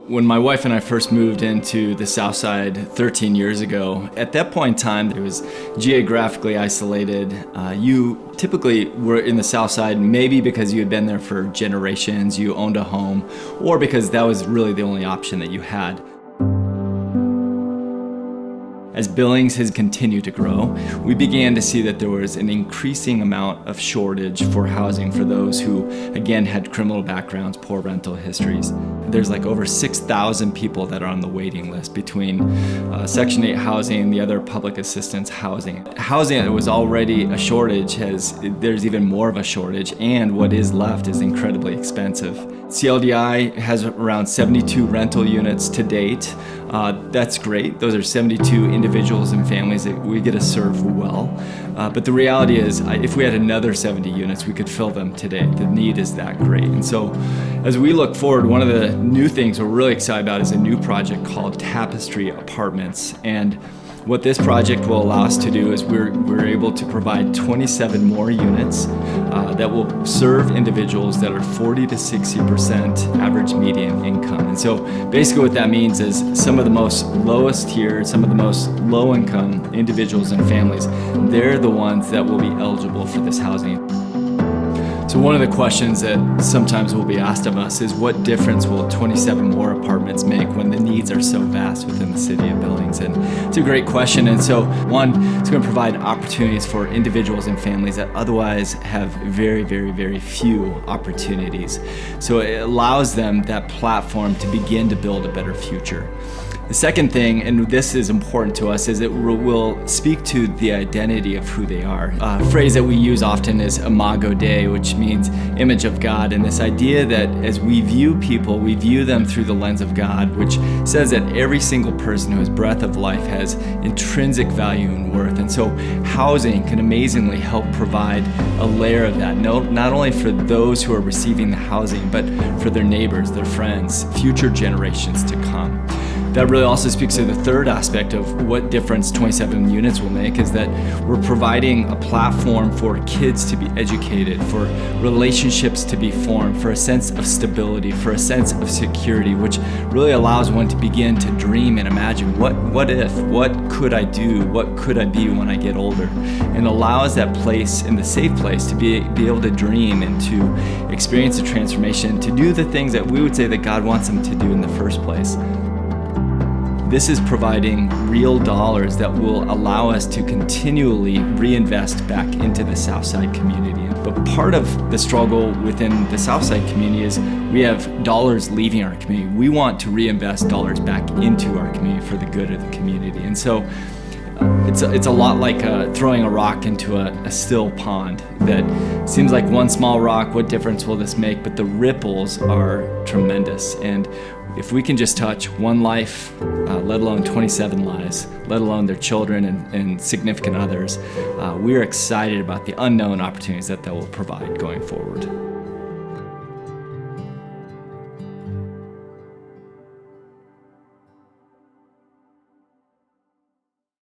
When my wife and I first moved into the South Side 13 years ago, at that point in time, it was geographically isolated. You typically were in the South Side maybe because you had been there for generations, you owned a home, or because that was really the only option that you had. As Billings has continued to grow, we began to see that there was an increasing amount of shortage for housing for those who, again, had criminal backgrounds, poor rental histories. There's like over 6,000 people that are on the waiting list between Section 8 housing and the other public assistance housing. Housing that was already a shortage, there's even more of a shortage, and what is left is incredibly expensive. CLDI has around 72 rental units to date. That's great. Those are 72 individuals and families that we get to serve well. But the reality is, if we had another 70 units, we could fill them today. The need is that great. And so as we look forward, one of the new things we're really excited about is a new project called Tapestry Apartments. And what this project will allow us to do is we're able to provide 27 more units that will serve individuals that are 40 to 60% average median income. And so basically what that means is some of the most lowest tier, some of the most low income individuals and families, they're the ones that will be eligible for this housing. So one of the questions that sometimes will be asked of us is what difference will 27 more apartments make when the needs are so vast within the city of Billings? And it's a great question. And so one, it's going to provide opportunities for individuals and families that otherwise have very, very, very few opportunities. So it allows them that platform to begin to build a better future. The second thing, and this is important to us, is it will speak to the identity of who they are. A phrase that we use often is imago Dei, which means image of God, and this idea that as we view people, we view them through the lens of God, which says that every single person who has breath of life has intrinsic value and worth. And so housing can amazingly help provide a layer of that, not only for those who are receiving the housing, but for their neighbors, their friends, future generations to come. That really also speaks to the third aspect of what difference 27 units will make, is that we're providing a platform for kids to be educated, for relationships to be formed, for a sense of stability, for a sense of security, which really allows one to begin to dream and imagine what if, what could I do, what could I be when I get older, and allows that place in the safe place to be able to dream and to experience a transformation, to do the things that we would say that God wants them to do in the first place. This is providing real dollars that will allow us to continually reinvest back into the Southside community. But part of the struggle within the Southside community is we have dollars leaving our community. We want to reinvest dollars back into our community for the good of the community. And so it's a lot like throwing a rock into a still pond that seems like one small rock, what difference will this make? But the ripples are tremendous. And if we can just touch one life, let alone 27 lives, let alone their children and significant others, we are excited about the unknown opportunities that will provide going forward.